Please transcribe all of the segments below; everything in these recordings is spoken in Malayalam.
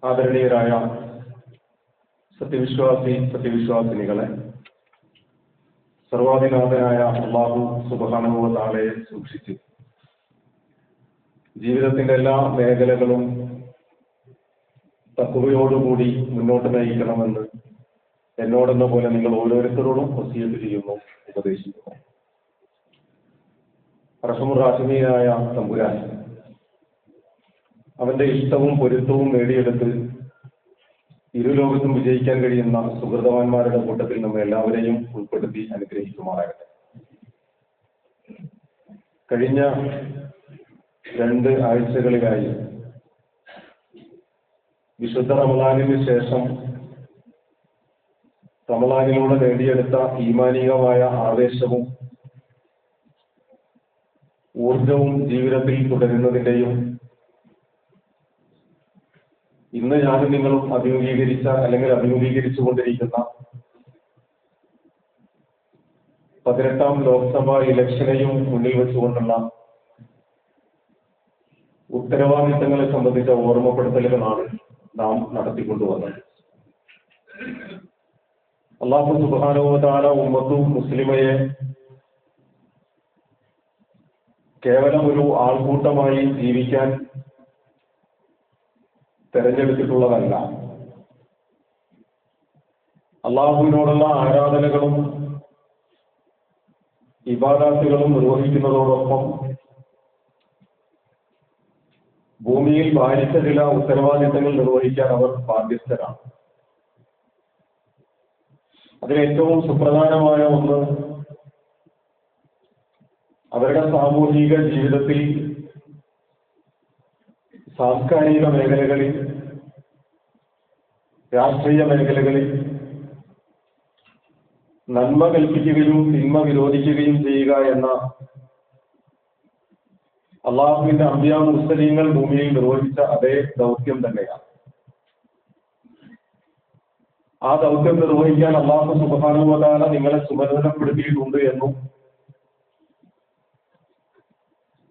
ആദരണീയരായ സത്യവിശ്വാസിനികളെ, സർവാധിനാഥനായ അല്ലാഹു സുബ്ഹാനഹു വ തആലയെ സൂക്ഷിച്ച് ജീവിതത്തിന്റെ എല്ലാ മേഖലകളും തഖ്വയോടുകൂടി മുന്നോട്ട് നയിക്കണമെന്ന് എന്നോടെന്ന പോലെ നിങ്ങൾ ഓരോരുത്തരോടും വസിയത്ത് ചെയ്യുന്നു, ഉപദേശിക്കുന്നു. റഹ്മുർ റഹീമായ തമ്പുരാൻ അവന്റെ ഇഷ്ടവും പൊരുത്തവും നേടിയെടുത്ത് ഇരുലോകത്തും വിജയിക്കാൻ കഴിയുന്ന സുഹൃതവാന്മാരുടെ കൂട്ടത്തിൽ നമ്മെ എല്ലാവരെയും ഉൾപ്പെടുത്തി അനുഗ്രഹിക്കുമാറാകട്ടെ. കഴിഞ്ഞ 2 ആഴ്ചകളിലായി വിശുദ്ധ റമളാനിന് ശേഷം റമളാനിലൂടെ നേടിയെടുത്ത ഈമാനികമായ ആവേശവും ഊർജവും ജീവിതത്തിൽ തുടരുന്നതിന്റെയും ഇന്ന് ഞാനും നിങ്ങളും അഭിമുഖീകരിച്ചു കൊണ്ടിരിക്കുന്ന 18ാം ലോക്സഭാ ഇലക്ഷനെയും മുന്നിൽ വെച്ചുകൊണ്ടുള്ള ഉത്തരവാദിത്തങ്ങളെ സംബന്ധിച്ച ഓർമ്മപ്പെടുത്തലുകളാണ് നാം നടത്തിക്കൊണ്ടുവന്നത്. അല്ലാഹു സുബ്ഹാനഹു വ തആല ഉമ്മത്തു മുസ്ലിമയെ കേവലം ഒരു ആൾക്കൂട്ടമായി ജീവിക്കാൻ തെരഞ്ഞെടുത്തിട്ടുള്ളതല്ല. അള്ളാഹുവിനോടുള്ള ആരാധനകളും ഇബാദത്തുകളും നിർവഹിക്കുന്നതോടൊപ്പം ഭൂമിയിൽ ഭാരിച്ച ചില ഉത്തരവാദിത്തങ്ങൾ നിർവഹിക്കാൻ അവർ ബാധ്യസ്ഥരാണ്. അതിലേറ്റവും സുപ്രധാനമായ ഒന്ന് അവരുടെ സാമൂഹിക ജീവിതത്തിൽ സാംസ്കാരിക മേഖലകളിൽ, രാഷ്ട്രീയ മേഖലകളിൽ നന്മ കൽപ്പിക്കുകയും തിന്മ വിരോധിക്കുകയും ചെയ്യുക എന്ന അള്ളാഹുവിന്റെ അമ്പിയാ മുർസലീങ്ങൾ ഭൂമിയിൽ നിർവഹിച്ച അതേ ദൗത്യം തന്നെയാണ്. ആ ദൗത്യം നിർവഹിക്കാൻ അല്ലാഹു സുബ്ഹാനഹു വ തആല നിങ്ങളെ ചുമതലപ്പെടുത്തിയിട്ടുണ്ട് എന്നും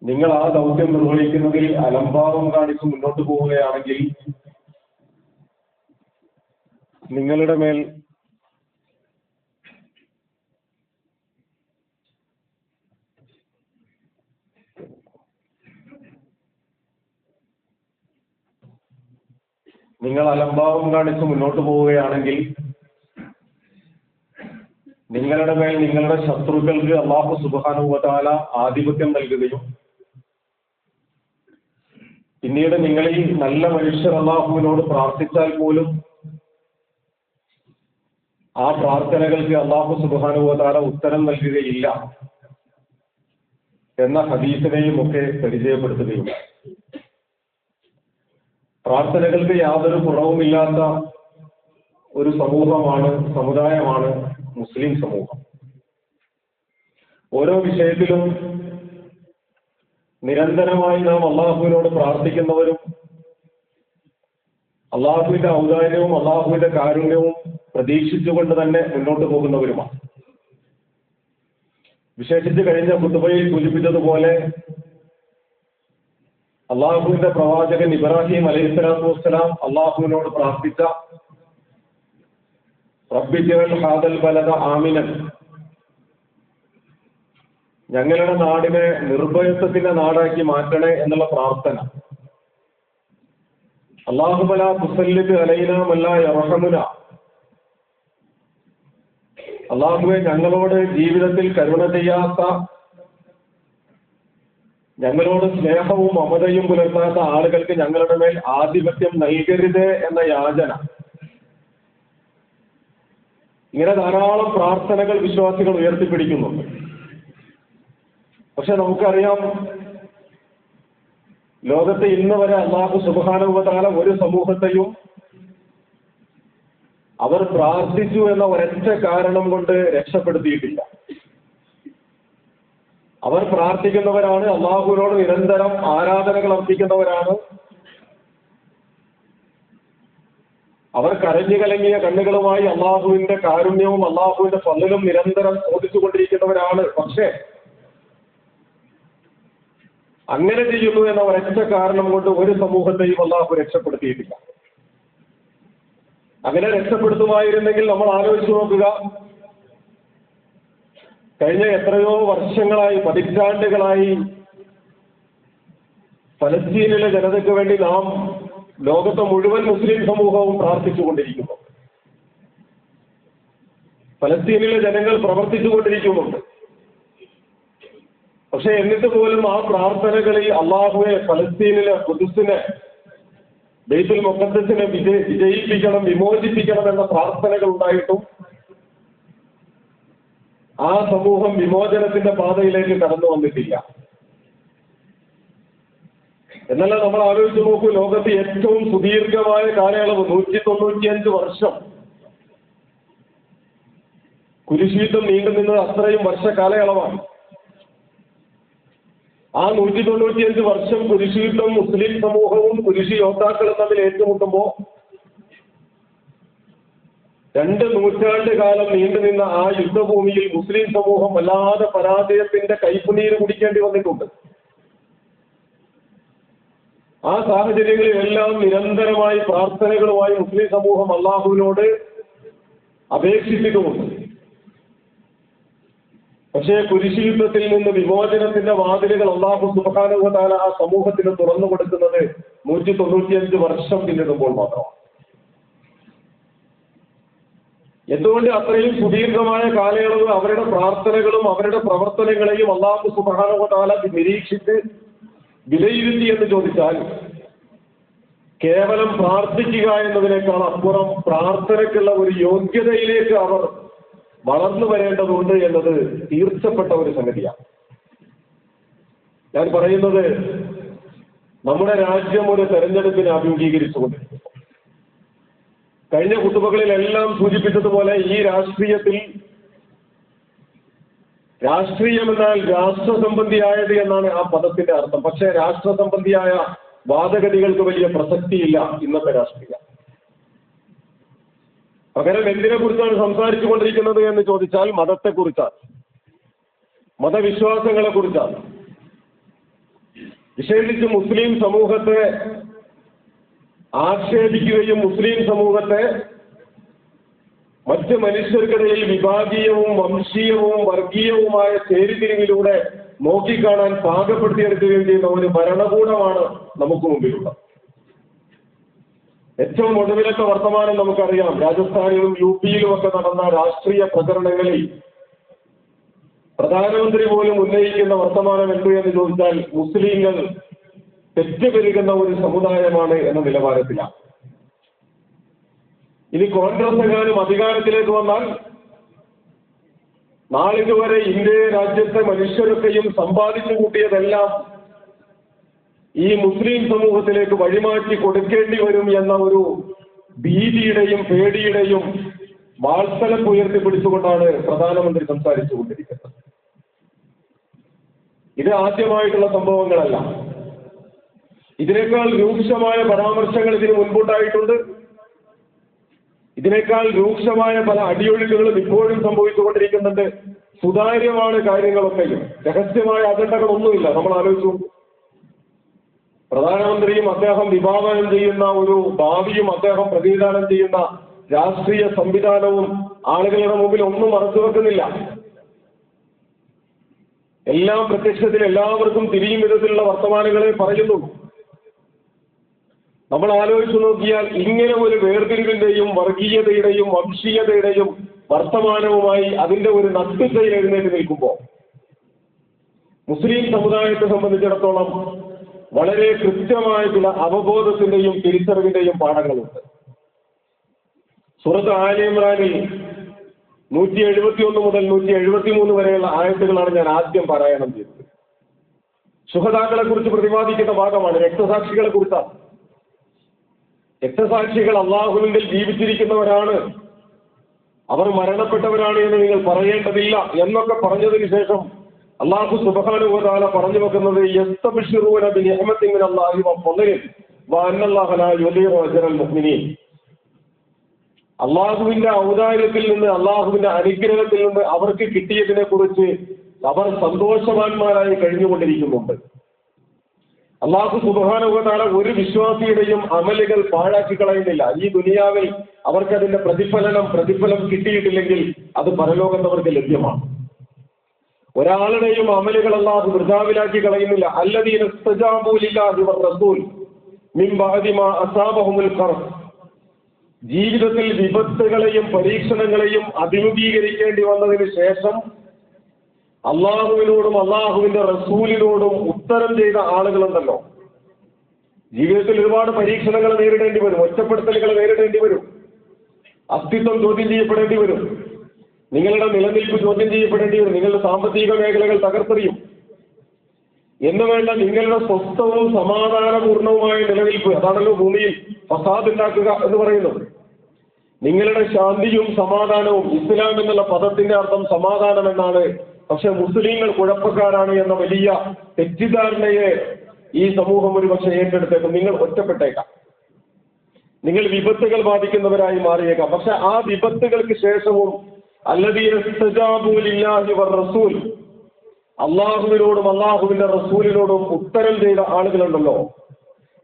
നിങ്ങൾ ആ ദൗത്യം നിർവഹിക്കുന്നതിൽ അലംഭാവം കാണിച്ച് മുന്നോട്ട് പോവുകയാണെങ്കിൽ നിങ്ങളുടെ മേൽ നിങ്ങളുടെ ശത്രുക്കൾക്ക് അല്ലാഹു സുബ്ഹാനഹു വ തആല ആധിപത്യം നൽകുകയും പിന്നീട് നിങ്ങളിൽ നല്ല മനുഷ്യർ അല്ലാഹുവിനോട് പ്രാർത്ഥിച്ചാൽ പോലും ആ പ്രാർത്ഥനകൾക്ക് അല്ലാഹു സുബ്ഹാനഹു വ തആല ഉത്തരം നൽകുകയില്ല എന്ന ഹദീസിനെയും ഒക്കെ പരിചയപ്പെടുത്തുകയുണ്ട്. പ്രാർത്ഥനകൾക്ക് യാതൊരു കുറവുമില്ലാത്ത ഒരു സമുദായമാണ് മുസ്ലിം സമൂഹം. ഓരോ വിഷയത്തിലും നിരന്തരമായി നാം അള്ളാഹുവിനോട് പ്രാർത്ഥിക്കുന്നവരും അള്ളാഹുവിന്റെ ഔദാര്യവും അള്ളാഹുവിന്റെ കാരുണ്യവും പ്രതീക്ഷിച്ചുകൊണ്ട് തന്നെ മുന്നോട്ട് പോകുന്നവരുമാണ്. വിശേഷിച്ച് കഴിഞ്ഞ ഖുതുബയിൽ സൂചിപ്പിച്ചതുപോലെ അള്ളാഹുവിന്റെ പ്രവാചകൻ ഇബ്രാഹിം അലൈഹിസ്സലാത്തു വസ്സലാം അള്ളാഹുവിനോട് പ്രാർത്ഥിച്ച റബ്ബി ജഅൽ ഹാദൽ ബലദ ആമിനൻ, ഞങ്ങളുടെ നാടിനെ നിർഭയത്വത്തിന്റെ നാടാക്കി മാറ്റണേ എന്നുള്ള പ്രാർത്ഥന. അല്ലാഹുമ്മ ലാ തുസല്ലിത് അലൈനാ മൻ ലാ യർഹമുനാ, അല്ലാഹുവേ ഞങ്ങളോട് ജീവിതത്തിൽ കരുണ ചെയ്യാത്ത, ഞങ്ങളോട് സ്നേഹവും മമതയും പുലർത്താത്ത ആളുകൾക്ക് ഞങ്ങളുടെ മേൽ ആധിപത്യം നൽകരുത് എന്ന യാചന. ഇങ്ങനെ ധാരാളം പ്രാർത്ഥനകൾ വിശ്വാസികൾ ഉയർത്തിപ്പിടിക്കുന്നുണ്ട്. പക്ഷെ നമുക്കറിയാം, ലോകത്ത് ഇന്ന് വരെ അല്ലാഹു സുബ്ഹാനഹു വ തആല ഒരു സമൂഹത്തെയും അവർ പ്രാർത്ഥിച്ചു എന്ന ഒരൊറ്റ കാരണം കൊണ്ട് രക്ഷപ്പെടുത്തിയിട്ടില്ല. അവർ പ്രാർത്ഥിക്കുന്നവരാണ്, അല്ലാഹുവിനോട് നിരന്തരം ആരാധനകൾ അർപ്പിക്കുന്നവരാണ്. അവർ കരഞ്ഞു കലങ്ങിയ കണ്ണുകളുമായി അള്ളാഹുവിന്റെ കാരുണ്യവും അള്ളാഹുവിന്റെ ഫضലും നിരന്തരം ചോദിച്ചുകൊണ്ടിരിക്കുന്നവരാണ്. പക്ഷേ അങ്ങനെ ചെയ്യുന്നു എന്ന ഒരൊറ്റ കാരണം കൊണ്ട് ഒരു സമൂഹത്തെയും അള്ളാഹു രക്ഷപ്പെടുത്തിയിട്ടില്ല. അങ്ങനെ രക്ഷപ്പെടുത്തുമായിരുന്നെങ്കിൽ നമ്മൾ ആലോചിച്ച് നോക്കുക, കഴിഞ്ഞ എത്രയോ വർഷങ്ങളായി, പതിറ്റാണ്ടുകളായി ഫലസ്തീനിലെ ജനതയ്ക്ക് വേണ്ടി നാം, ലോകത്തെ മുഴുവൻ മുസ്ലിം സമൂഹവും പ്രാർത്ഥിച്ചുകൊണ്ടിരിക്കുന്നു. ഫലസ്തീനിലെ ജനങ്ങൾ പ്രവർത്തിച്ചുകൊണ്ടിരിക്കുന്നുണ്ട്. പക്ഷെ എന്നിട്ട് പോലും ആ പ്രാർത്ഥനകളിൽ അള്ളാഹുവെ ഫലസ്തീനിലെ ഖുദ്സിനെ, ബൈത്തുൽ മുഖദ്ദസിനെ വിജയിപ്പിക്കണം, വിമോചിപ്പിക്കണം എന്ന പ്രാർത്ഥനകൾ ഉണ്ടായിട്ടും ആ സമൂഹം വിമോചനത്തിന്റെ പാതയിലേക്ക് കടന്നു വന്നിട്ടില്ല. എന്നല്ല, നമ്മൾ ആലോചിച്ച് നോക്കൂ, ലോകത്ത് ഏറ്റവും സുദീർഘമായ കാലയളവ് 195 വർഷം കുരിശുയുദ്ധം നീണ്ടുനിന്നത് അത്രയും വർഷ കാലയളവാണ്. ആ 195 വർഷം കുരിശുയുദ്ധം മുസ്ലിം സമൂഹവും കുരിശു യോദ്ധാക്കളും തമ്മിൽ ഏറ്റുമുട്ടുമ്പോൾ 2 നൂറ്റാണ്ട് കാലം നീണ്ടുനിന്ന ആ യുദ്ധഭൂമിയിൽ മുസ്ലിം സമൂഹം വല്ലാതെ പരാജയത്തിന്റെ കൈപ്പുനീര് കുടിക്കേണ്ടി വന്നിട്ടുണ്ട്. ആ സാഹചര്യങ്ങളിലെല്ലാം നിരന്തരമായി പ്രാർത്ഥനകളുമായി മുസ്ലിം സമൂഹം അള്ളാഹുവിനോട് അപേക്ഷിച്ചിട്ടുമുണ്ട്. പക്ഷേ കുരിശ് യുദ്ധത്തിൽ നിന്ന് വിമോചനത്തിന്റെ വാതിലുകൾ അള്ളാഹു സുബ്ഹാനഹു വ തആല ആ സമൂഹത്തിന് തുറന്നു കൊടുക്കുന്നത് 195 വർഷം പിന്നിടുമ്പോൾ മാത്രമാണ്. എന്തുകൊണ്ട് അത്രയും സുദീർഘമായ കാലയളവ് അവരുടെ പ്രാർത്ഥനകളും അവരുടെ പ്രവർത്തനങ്ങളെയും അള്ളാഹു സുബ്ഹാനഹു വ തആല നിരീക്ഷിച്ച് വിലയിരുത്തി എന്ന് ചോദിച്ചാൽ, കേവലം പ്രാർത്ഥിക്കുക എന്നതിനേക്കാൾ അപ്പുറം പ്രാർത്ഥനയ്ക്കുള്ള ഒരു യോഗ്യതയിലേക്ക് അവർ വളർന്നു വരേണ്ടതുണ്ട് എന്നത് തീർച്ചപ്പെട്ട ഒരു സംഗതിയാണ്. ഞാൻ പറയുന്നത്, നമ്മുടെ രാജ്യം ഒരു തെരഞ്ഞെടുപ്പിനെ അഭിമുഖീകരിച്ചുകൊണ്ടിരിക്കുന്നു. കഴിഞ്ഞ കുത്തുബകളിലെല്ലാം സൂചിപ്പിച്ചതുപോലെ ഈ രാഷ്ട്രീയത്തിൽ, രാഷ്ട്രീയമെന്നാൽ രാഷ്ട്രസംബന്ധിയായത് എന്നാണ് ആ പദത്തിന്റെ അർത്ഥം. പക്ഷേ രാഷ്ട്രസംബന്ധിയായ വാദഗതികൾക്ക് വലിയ പ്രസക്തിയില്ല ഇന്നത്തെ രാഷ്ട്രീയം. പകരം എന്തിനെ കുറിച്ചാണ് സംസാരിച്ചു കൊണ്ടിരിക്കുന്നത് എന്ന് ചോദിച്ചാൽ മതത്തെക്കുറിച്ചാണ്, മതവിശ്വാസങ്ങളെ കുറിച്ചാണ്. വിശേഷിച്ച് മുസ്ലിം സമൂഹത്തെ ആക്ഷേപിക്കുകയും മുസ്ലിം സമൂഹത്തെ മറ്റ് മനുഷ്യർക്കിടയിൽ വിഭാഗീയവും വംശീയവും വർഗീയവുമായ ചേരിതിരിവിലൂടെ നോക്കിക്കാണാൻ പാകപ്പെടുത്തിയെടുക്കുകയും ചെയ്യുന്ന ഒരു ഭരണകൂടമാണ് നമുക്ക് മുമ്പിലുള്ളത്. ഏറ്റവും ഒടുവിലത്തെ വർത്തമാനം നമുക്കറിയാം. രാജസ്ഥാനിലും യുപിയിലും ഒക്കെ നടന്ന രാഷ്ട്രീയ പ്രചരണങ്ങളിൽ പ്രധാനമന്ത്രി പോലും ഉന്നയിക്കുന്ന വർത്തമാനം എന്ത് എന്ന് ചോദിച്ചാൽ, മുസ്ലിങ്ങൾ തെറ്റുപെരുകുന്ന ഒരു സമുദായമാണ് എന്ന നിലവാരത്തിലാണ്. ഇനി കോൺഗ്രസ് എങ്ങാനും അധികാരത്തിലേക്ക് വന്നാൽ നാളിതുവരെ ഇന്ത്യ രാജ്യത്തെ മനുഷ്യരൊക്കെയും സമ്പാദിച്ചു കൂട്ടിയതെല്ലാം ഈ മുസ്ലിം സമൂഹത്തിലേക്ക് വഴിമാറ്റി കൊടുക്കേണ്ടി വരും എന്ന ഒരു ഭീതിയുടെയും പേടിയുടെയും വാത്സല്യം ഉയർത്തിപ്പിടിച്ചുകൊണ്ടാണ് പ്രധാനമന്ത്രി സംസാരിച്ചുകൊണ്ടിരിക്കുന്നത്. ഇത് ആദ്യമായിട്ടുള്ള സംഭവങ്ങളല്ല. ഇതിനേക്കാൾ രൂക്ഷമായ പരാമർശങ്ങൾ ഇതിന് മുൻപുണ്ടായിട്ടുണ്ട്. ഇതിനേക്കാൾ രൂക്ഷമായ പല അടിയൊഴുക്കുകളും ഇപ്പോഴും സംഭവിച്ചുകൊണ്ടിരിക്കുന്നുണ്ട്. സുതാര്യമാണ് കാര്യങ്ങളൊക്കെയും, രഹസ്യമായ അജണ്ടകളൊന്നുമില്ല. നമ്മൾ ആലോചിച്ചു, പ്രധാനമന്ത്രിയും അദ്ദേഹം വിഭാവനം ചെയ്യുന്ന ഒരു ഭാവിയും അദ്ദേഹം പ്രതിനിധാനം ചെയ്യുന്ന രാഷ്ട്രീയ സംവിധാനവും ആളുകളുടെ മുമ്പിൽ ഒന്നും മറച്ചു വെക്കുന്നില്ല. എല്ലാം പ്രത്യക്ഷത്തിൽ എല്ലാവർക്കും തിരിയും വിധത്തിലുള്ള വർത്തമാനങ്ങളെ പറയുന്നു. നമ്മൾ ആലോചിച്ചു നോക്കിയാൽ ഇങ്ങനെ ഒരു വേർതിരിവിന്റെയും വർഗീയതയുടെയും വംശീയതയുടെയും വർത്തമാനവുമായി അതിന്റെ ഒരു നട്ടുച്ചയിൽ എഴുന്നേറ്റ് നിൽക്കുമ്പോൾ മുസ്ലിം സമുദായത്തെ സംബന്ധിച്ചിടത്തോളം വളരെ കൃത്യമായിട്ടുള്ള അവബോധത്തിന്റെയും തിരിച്ചറിവിന്റെയും പാഠങ്ങളുണ്ട്. സൂറത്ത് ആലി ഇമ്രാനിൽ 171 മുതൽ 173 വരെയുള്ള ആയത്തുകളാണ് ഞാൻ ആദ്യം പാരായണം ചെയ്തത്. ശുഹദാക്കളെ കുറിച്ച് പ്രതിപാദിക്കുന്ന ഭാഗമാണ്. രക്തസാക്ഷികളെ കുറിച്ചാണ്. രക്തസാക്ഷികൾ അള്ളാഹുവിൽ ജീവിച്ചിരിക്കുന്നവരാണ്, അവർ മരണപ്പെട്ടവരാണ് എന്ന് നിങ്ങൾ പറയേണ്ടതില്ല എന്നൊക്കെ പറഞ്ഞതിന് ശേഷം അള്ളാഹു സുബ്ഹാനഹു വ തആല പറഞ്ഞു വെക്കുന്നത്, യസ്തബ്ശിറൂന ബിനിഅമത്തിൻ മിനല്ലാഹി വഫളലിൻ വഅന്നല്ലാഹ ലാ യുളീഉ അജ്റൽ മുഅ്മിനീൻ. അള്ളാഹുവിന്റെ ഔദാര്യത്തിൽ നിന്ന്, അള്ളാഹുവിന്റെ അനുഗ്രഹത്തിൽ നിന്ന് അവർക്ക് കിട്ടിയതിനെ കുറിച്ച് അവർ സന്തോഷവാന്മാരായി കഴിഞ്ഞുകൊണ്ടിരിക്കുന്നുണ്ട്. അല്ലാഹു സുബ്ഹാനഹു വ തആല ഒരു വിശ്വാസിയുടെയും അമലുകൾ പാഴാക്കി കളയുന്നില്ല. ഈ ദുനിയാവിൽ അവർക്കതിന്റെ പ്രതിഫലം കിട്ടിയിട്ടില്ലെങ്കിൽ അത് പരലോകത്ത് അവർക്ക് ലഭ്യമാണ്. ഒരാളുടെയും അമലുകൾ അല്ലാഹു വൃഥാവിലാക്കി കളയുന്നില്ല. അല്ലദീന ഇസ്തജാബൂ ലില്ലാഹി വറസൂൽ മിൻ ബഅദി മാ അസാബഹുൽ ഖർഹ്. ജീവിതത്തിൽ വിപത്തുകളെയും പരീക്ഷണങ്ങളെയും അഭിമുഖീകരിക്കേണ്ടി വന്നതിന് ശേഷം അള്ളാഹുവിനോടും അള്ളാഹുവിന്റെ റസൂലിനോടും ഉത്തരം ചെയ്ത ആളുകളുണ്ടല്ലോ. ജീവിതത്തിൽ ഒരുപാട് പരീക്ഷണങ്ങൾ നേരിടേണ്ടി വരും, ഒറ്റപ്പെടുത്തലുകൾ നേരിടേണ്ടി വരും, അസ്തിത്വം ചോദ്യം ചെയ്യപ്പെടേണ്ടി വരും, നിങ്ങളുടെ നിലനിൽപ്പ് ചോദ്യം ചെയ്യപ്പെടേണ്ടി വരും, നിങ്ങളുടെ സാമ്പത്തിക മേഖലകൾ തകർത്തെറിയും എന്ന് വേണ്ട നിങ്ങളുടെ സ്വസ്ഥവും സമാധാനപൂർണവുമായ നിലനിൽപ്പ്, അതാണല്ലോ ഭൂമിയിൽ ഫസാദ് ഉണ്ടാക്കുക എന്ന് പറയുന്നത്. നിങ്ങളുടെ ശാന്തിയും സമാധാനവും, ഇസ്ലാം എന്നുള്ള പദത്തിന്റെ അർത്ഥം സമാധാനം എന്നാണ്. പക്ഷെ മുസ്ലിങ്ങൾ കുഴപ്പക്കാരാണ് എന്ന വലിയ തെറ്റിദ്ധാരണയെ ഈ സമൂഹം ഒരുപക്ഷെ ഏറ്റെടുത്തേക്കും. നിങ്ങൾ ഒറ്റപ്പെട്ടേക്കാം, നിങ്ങൾ വിപത്തുകൾ ബാധിക്കുന്നവരായി മാറിയേക്കാം. പക്ഷെ ആ വിപത്തുകൾക്ക് ശേഷവും അല്ലദീന ഇസ്തജാബൂ ലില്ലാഹി വറസൂൽ, അള്ളാഹുവിനോടും അള്ളാഹുവിന്റെ റസൂലിനോടും ഉത്തരം ചെയ്ത ആളുകളുണ്ടല്ലോ,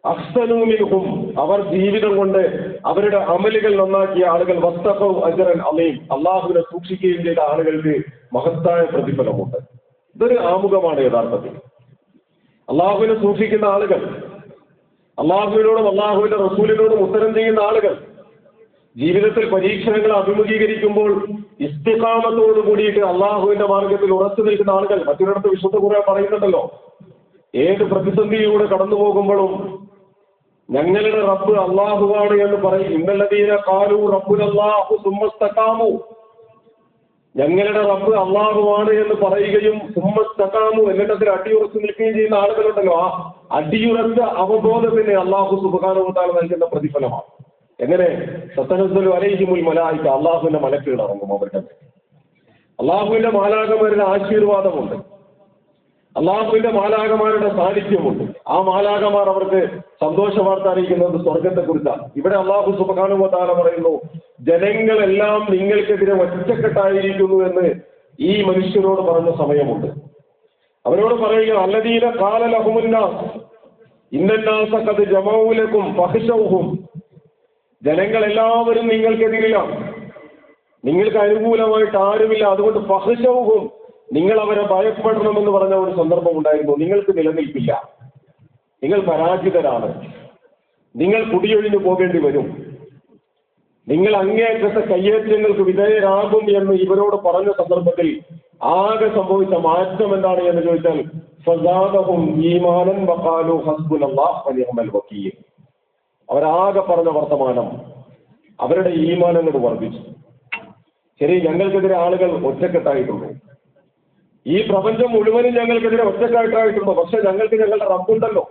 അഹ്സനൂ മിൻഹും, അവർ ജീവിതം കൊണ്ട് അവരുടെ അമലുകൾ നന്നാക്കിയ ആളുകൾ, വസ്തഖൂ അജ്റൻ അലീം, അള്ളാഹുവിനെ സൂക്ഷിക്കുകയും ചെയ്ത ആളുകൾക്ക് മഹത്തായ പ്രതിഫലമുണ്ട്. ഇതൊരു ആമുഖമാണ് യഥാർത്ഥത്തിൽ. അള്ളാഹുവിനെ സൂക്ഷിക്കുന്ന ആളുകൾ, അള്ളാഹുവിനോടും അള്ളാഹുവിന്റെ റസൂലിനോടും ഉത്തരം ചെയ്യുന്ന ആളുകൾ, ജീവിതത്തിൽ പരീക്ഷണങ്ങൾ അഭിമുഖീകരിക്കുമ്പോൾ ഇസ്തിഖാമത്തോട് കൂടിയിട്ട് അള്ളാഹുവിന്റെ മാർഗത്തിൽ ഉറച്ചു നിൽക്കുന്ന ആളുകൾ. മറ്റൊരിടത്ത് വിശുദ്ധ ഖുർആൻ പറയുന്നുണ്ടല്ലോ, ഏത് പ്രതിസന്ധിയിലൂടെ കടന്നു പോകുമ്പോഴും ഞങ്ങളുടെ റബ്ബ് അള്ളാഹുവാണ് എന്ന് പറയും. ഇന്നല്ലദീന ഖാലൂ റബ്ബുനല്ലാഹു സുമ്മസ്തഖാമു, ഞങ്ങളുടെ റബ്ബ് അള്ളാഹുവാണ് എന്ന് പറയുകയും സുമ്മസ്തഖാമു എന്നിട്ട് അതിൽ അടിയുറച്ചു നിൽക്കുകയും ചെയ്യുന്ന ആളുകളുണ്ടല്ലോ, ആ അടിയുറച്ച അവബോധത്തിന് അള്ളാഹു സുബ്ഹാനഹു വ തആല നൽകുന്ന പ്രതിഫലമാണ്. എങ്ങനെ? തതനസ്സലു അലൈഹിമുൽ മലായിക, അള്ളാഹുവിന്റെ മലക്കുകൾ ഇറങ്ങും അവർക്ക്. അള്ളാഹുവിന്റെ മാലാഖമാരുടെ ആശീർവാദമുണ്ട്, അള്ളാഹുവിന്റെ മാലാഖമാരുടെ സാന്നിധ്യമുണ്ട്. ആ മാലാഖമാർ അവർക്ക് സന്തോഷ വാർത്ത അറിയിക്കുന്നത് സ്വർഗത്തെ കുറിച്ചാണ്. ഇവിടെ അള്ളാഹു സുബ്ഹാനഹു വ തആല പറയുന്നു, ജനങ്ങളെല്ലാം നിങ്ങൾക്കെതിരെ ഒറ്റക്കെട്ടായിരിക്കുന്നു എന്ന് ഈ മനുഷ്യരോട് പറഞ്ഞ സമയമുണ്ട്. അവരോട് പറയുക, അല്ലദീന ഖാല ലഹുമുന്നാസ് ഇന്നന്നാസ ഖദ് ജമഊ ലക്കും ഫഖ്ശൗഹും, ജനങ്ങളെല്ലാവരും നിങ്ങൾക്കെതിരിലാണ്, നിങ്ങൾക്ക് അനുകൂലമായിട്ട് ആരുമില്ല, അതുകൊണ്ട് ഫഖ്ശൗഹും, നിങ്ങൾ അവരെ ഭയപ്പെടണമെന്ന് പറഞ്ഞ ഒരു സന്ദർഭം ഉണ്ടായിരുന്നു. നിങ്ങൾക്ക് നിലനിൽപ്പില്ല, നിങ്ങൾ പരാജിതരാണ്, നിങ്ങൾ കുടിയൊഴിഞ്ഞു പോകേണ്ടി വരും, നിങ്ങൾ അങ്ങേയറ്റത്തെ കയ്യേറ്റങ്ങൾക്ക് വിധേയരാകും എന്ന് ഇവരോട് പറഞ്ഞ സന്ദർഭത്തിൽ ആകെ സംഭവിച്ച മാറ്റം എന്താണ് എന്ന് ചോദിച്ചാൽ, ഫസാദഹും ഈമാനൻ വഖാലു ഹസ്ബുനല്ലാഹു വനിഅമൽ വകീൽ. അവരാകെ പറഞ്ഞ വർത്തമാനം, അവരുടെ ഈമാൻ അങ്ങോട്ട് വർദ്ധിച്ചു. ശരി, ഞങ്ങൾക്കെതിരെ ആളുകൾ ഒറ്റക്കെട്ടായിട്ടുണ്ട്, ഈ പ്രപഞ്ചം മുഴുവനും ഞങ്ങൾക്കെതിരെ ഒറ്റക്കെട്ടായിട്ടുണ്ട്, പക്ഷെ ഞങ്ങൾക്ക് ഞങ്ങളുടെ റബ്ബുണ്ടല്ലോ.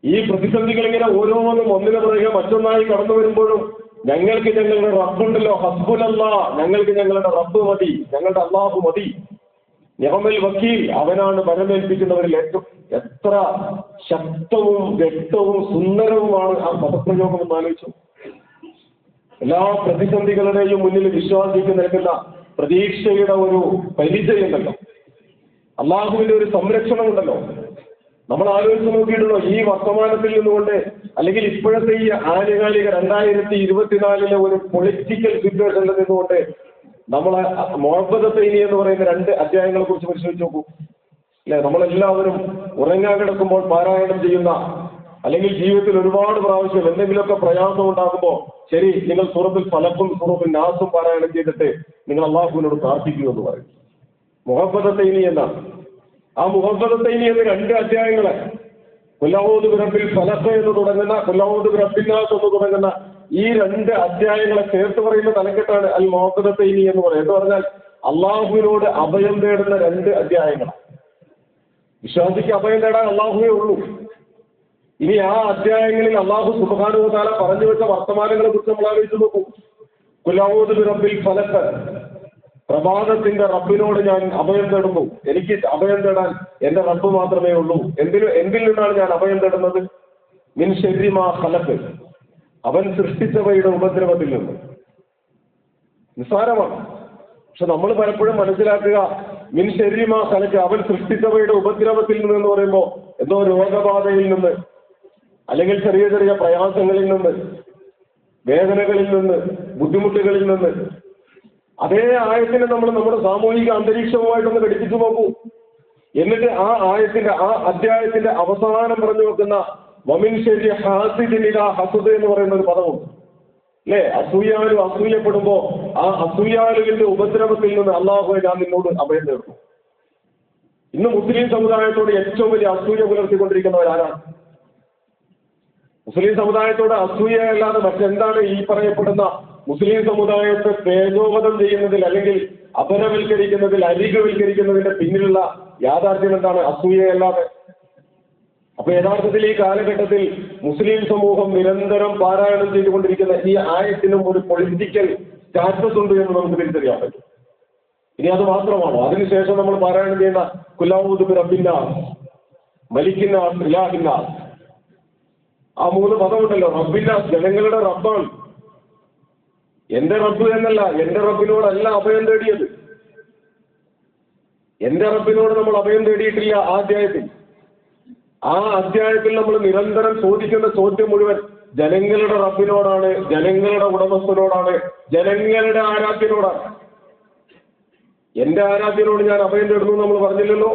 ഈ പ്രതിസന്ധികൾ ഇങ്ങനെ ഓരോന്നും ഒന്നിനു പുറകെ മറ്റൊന്നായി കടന്നു വരുമ്പോഴും ഞങ്ങൾക്ക് ഞങ്ങളുടെ റബ്ബുണ്ടല്ലോ, ഹസ്ബുനല്ലാ, ഞങ്ങൾക്ക് ഞങ്ങളുടെ റബ്ബ് മതി, ഞങ്ങളുടെ അള്ളാഹു മതി, നിഅമൽ വക്കീൽ, അവനാണ് പരമേൽപ്പിക്കുന്നവരിൽ ഏറ്റവും. എത്ര ശക്തവും വ്യക്തവും സുന്ദരവുമാണ് ആ പദപ്രയോഗം എന്ന് ആലോചിച്ചു. എല്ലാ പ്രതിസന്ധികളുടെയും മുന്നിൽ വിശ്വാസിക്ക് നൽകുന്ന പ്രതീക്ഷയുടെ ഒരു പരിചയമുണ്ടല്ലോ, അള്ളാഹുവിന്റെ ഒരു സംരക്ഷണം ഉണ്ടല്ലോ. നമ്മൾ ആലോചിച്ച് നോക്കിയിട്ടുണ്ടോ, ഈ വർത്തമാനത്തിൽ നിന്നുകൊണ്ട് അല്ലെങ്കിൽ ഇപ്പോഴത്തെ ഈ ആനുകാലിക 2024 ഒരു പൊളിറ്റിക്കൽ സിറ്റുവേഷനിൽ നിന്നുകൊണ്ട് നമ്മളെ മുഹബ്ബത്ത് തൈനി എന്ന് പറയുന്ന 2 അധ്യായങ്ങളെ കുറിച്ച് പരിശോധിച്ച് നോക്കൂ. അല്ലെ, നമ്മളെല്ലാവരും ഉറങ്ങാൻ കിടക്കുമ്പോൾ പാരായണം ചെയ്യുന്ന, അല്ലെങ്കിൽ ജീവിതത്തിൽ ഒരുപാട് പ്രാവശ്യം എന്തെങ്കിലുമൊക്കെ പ്രയാസം ഉണ്ടാകുമ്പോൾ ശരി, നിങ്ങൾ സൂറത്തുൽ ഫലഖും സൂറത്തുൽ നാസും പാരായണം ചെയ്തിട്ട് നിങ്ങൾ അള്ളാഹുവിനോട് പ്രാർത്ഥിക്കൂ എന്ന് പറയും. മുഹബ്ബത്ത് തൈനി എന്നാണ്. ആ മുഹബ്ബത്ത് തൈനി എന്ന് 2 അധ്യായങ്ങളെ, ഖുൽ അഊദു ബിറബ്ബിൽ ഫലഖ് എന്ന് തുടങ്ങുന്ന, ഖുൽ അഊദു ബിറബ്ബിൻ നാസ് എന്ന് തുടങ്ങുന്ന ഈ 2 അധ്യായങ്ങളെ ചേർത്ത് പറയുന്ന തലക്കെട്ടാണ് അൽ മുഹബ്ബത്ത് തൈനി എന്ന് പറയുന്നത്. എന്ന് പറഞ്ഞാൽ അള്ളാഹുവിനോട് അഭയം തേടുന്ന 2 അധ്യായങ്ങളാണ്. വിശ്വാസിക്ക് അഭയം തേടാൻ അള്ളാഹുവേ ഉള്ളൂ. ഇനി ആ അധ്യായങ്ങളിൽ അള്ളാഹു സുബ്ഹാനഹു വ തആല പറഞ്ഞു വെച്ച വർത്തമാനങ്ങളെ കുറിച്ച് നമ്മൾ ആലോചിച്ച് നോക്കൂ. ഖുൽ അഊദു ബിറബ്ബിൽ ഫലഖ്, പ്രഭാതത്തിന്റെ റബ്ബിനോട് ഞാൻ അഭയം തേടുന്നു, എനിക്ക് അഭയം തേടാൻ എന്റെ റബ്ബ് മാത്രമേ ഉള്ളൂ. എന്തിൽ നിന്നാണ് ഞാൻ അഭയം തേടുന്നത്? മിൻ ശർരി മാ ഖലഖ്, അവൻ സൃഷ്ടിച്ചവയുടെ ഉപദ്രവത്തിൽ നിന്ന്. നിസ്സാരമാണ്. പക്ഷെ നമ്മൾ പലപ്പോഴും മനസ്സിലാക്കുക, മിൻ ശർരി മാ ഖലഖ, അവൻ സൃഷ്ടിച്ചവയുടെ ഉപദ്രവത്തിൽ നിന്ന് പറയുമ്പോൾ എന്തോ രോഗബാധയിൽ നിന്ന്, അല്ലെങ്കിൽ ചെറിയ ചെറിയ പ്രയാസങ്ങളിൽ നിന്ന്, വേദനകളിൽ നിന്ന്, ബുദ്ധിമുട്ടുകളിൽ നിന്ന്. അതേ ആയത്തിനെ നമ്മൾ നമ്മുടെ സാമൂഹിക അന്തരീക്ഷവുമായിട്ടൊന്ന് ഘടിപ്പിച്ചു നോക്കൂ. എന്നിട്ട് ആ അധ്യായത്തിന്റെ അവസാനം പറഞ്ഞു വെക്കുന്ന വമിൻ ശർരി ഹാസിദിൻ ഇദാ ഹസദ് എന്ന് പറയുന്ന ഒരു പദമുണ്ട് അല്ലേ? അസൂയാലു അസൂയപ്പെടുമ്പോ ആ അസൂയാലുവിന്റെ ഉപദ്രവത്തിൽ നിന്ന് അള്ളാഹുവെ ഞാൻ നിന്നോട് അഭയം തേടുന്നു. ഇന്ന് മുസ്ലിം സമുദായത്തോട് ഏറ്റവും വലിയ അസൂയ പുലർത്തിക്കൊണ്ടിരിക്കുന്നവരാരാണ്? മുസ്ലിം സമുദായത്തോട് അസൂയയല്ലാതെ മറ്റെന്താണ് ഈ പറയപ്പെടുന്ന മുസ്ലിം സമുദായത്തെ തേജോവധം ചെയ്യുന്നതിൽ അല്ലെങ്കിൽ അപരവൽക്കരിക്കുന്നതിൽ, അരികവൽക്കരിക്കുന്നതിന്റെ പിന്നിലുള്ള യാഥാർത്ഥ്യം എന്താണ്? അസൂയയല്ലാതെ. അപ്പൊ യഥാർത്ഥത്തിൽ ഈ കാലഘട്ടത്തിൽ മുസ്ലിം സമൂഹം നിരന്തരം പാരായണം ചെയ്തുകൊണ്ടിരിക്കുന്ന ഈ ആയത്തിനും ഒരു പൊളിറ്റിക്കൽ സ്റ്റാറ്റസ് ഉണ്ട് എന്ന് നമുക്ക് തിരിച്ചറിയാൻ പറ്റും. ഇനി അത് മാത്രമാണോ? അതിനുശേഷം നമ്മൾ പാരായണം ചെയ്യുന്ന കുല്ലാഊദു ബിറബ്ബിന്നാസ്, മലിക്കിന്നാസ്, ഇലാഹിന്നാസ്, ആ 3 പദമുണ്ടല്ലോ. റബ്ബിന്നാസ്, ജനങ്ങളുടെ റബ്ബാണ്. എന്റെ റബ്ബ് എന്നല്ല, എന്റെ റബ്ബിനോടല്ല അഭയം തേടിയത്. എന്റെ റബ്ബിനോട് നമ്മൾ അഭയം തേടിയിട്ടില്ല ആ അധ്യായത്തിൽ. ആ അധ്യായത്തിൽ നമ്മൾ നിരന്തരം ചോദിക്കുന്ന ചോദ്യം മുഴുവൻ ജനങ്ങളുടെ റബ്ബിനോടാണ്, ജനങ്ങളുടെ ഉടമസ്ഥനോടാണ്, ജനങ്ങളുടെ ആരാധ്യനോടാണ്. എന്റെ ആരാധ്യനോട് ഞാൻ അഭയം തേടുന്നു നമ്മൾ പറഞ്ഞില്ലല്ലോ.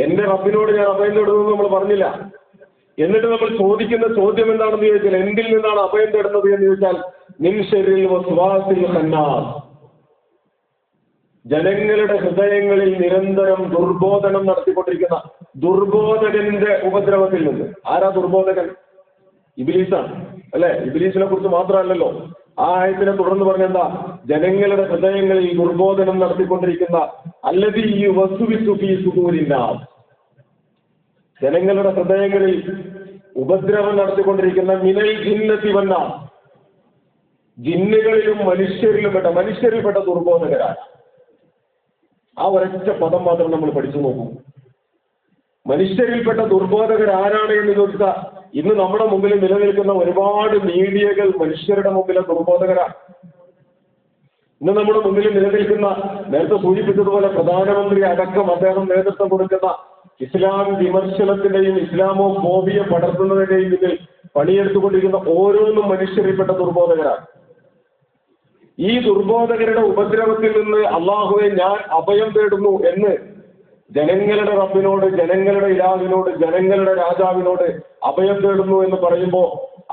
എന്റെ റബ്ബിനോട് ഞാൻ അഭയം തേടുന്നു നമ്മൾ പറഞ്ഞില്ല. എന്നിട്ട് നമ്മൾ ചോദിക്കുന്ന ചോദ്യം എന്താണെന്ന് ചോദിച്ചാൽ, എന്തിൽ നിന്നാണ് അഭയം തേടുന്നത് എന്ന് ചോദിച്ചാൽ, മിൻ ശർരിൽ വസ്വാസിൽ ഖന്നാസ്, ജനങ്ങളുടെ ഹൃദയങ്ങളിൽ നിരന്തരം ദുർബോധനം നടത്തിക്കൊണ്ടിരിക്കുന്ന ദുർബോധകന്റെ ഉപദ്രവത്തിൽ നിന്ന്. ആരാ ദുർബോധകൻ? ഇബ്ലീസാണ് അല്ലെ? ഇബ്ലീസിനെ കുറിച്ച് മാത്രമല്ലല്ലോ ആ ആയത്തിനെ തുടർന്ന് പറഞ്ഞെന്താ? ജനങ്ങളുടെ ഹൃദയങ്ങളിൽ ദുർബോധനം നടത്തിക്കൊണ്ടിരിക്കുന്ന അല്ലദീ യുവസ്വിസു ഫീ സുദൂരിന്നാസ്, ജനങ്ങളുടെ ഹൃദയങ്ങളിൽ ഉപദ്രവം നടത്തിക്കൊണ്ടിരിക്കുന്ന മിനൽ ജിന്നതി വന്നാസ്, ജിന്നുകളിലും മനുഷ്യരിൽപ്പെട്ട ദുർബോധകരാണ്. ആ ഒരൊറ്റ പദം മാത്രം നമ്മൾ പഠിച്ചു നോക്കും. മനുഷ്യരിൽപ്പെട്ട ദുർബോധകർ ആരാണ് എന്ന് ചോദിച്ചാൽ, ഇന്ന് നമ്മുടെ മുമ്പിൽ നിലനിൽക്കുന്ന ഒരുപാട് മീഡിയകൾ മനുഷ്യരുടെ മുമ്പിലെ ദുർബോധകരാണ്. ഇന്ന് നമ്മുടെ മുമ്പിൽ നിലനിൽക്കുന്ന, നേരത്തെ സൂചിപ്പിച്ചതുപോലെ പ്രധാനമന്ത്രി അടക്കം അദ്ദേഹം നേതൃത്വം കൊടുക്കുന്ന ഇസ്ലാം വിമർശനത്തിന്റെയും ഇസ്ലാമോ ഫോബിയ പടർത്തുന്നതിന്റെയും ഇതിൽ പണിയെടുത്തുകൊണ്ടിരിക്കുന്ന ഓരോന്നും മനുഷ്യരിൽപ്പെട്ട ദുർബോധകരാണ്. ഈ ദുർബോധകരുടെ ഉപദ്രവത്തിൽ നിന്ന് അള്ളാഹുവെ ഞാൻ അഭയം തേടുന്നു എന്ന് ജനങ്ങളുടെ റബ്ബിനോട്, ജനങ്ങളുടെ ഇലാഹിനോട്, ജനങ്ങളുടെ രാജാവിനോട് അഭയം തേടുന്നു എന്ന് പറയുമ്പോൾ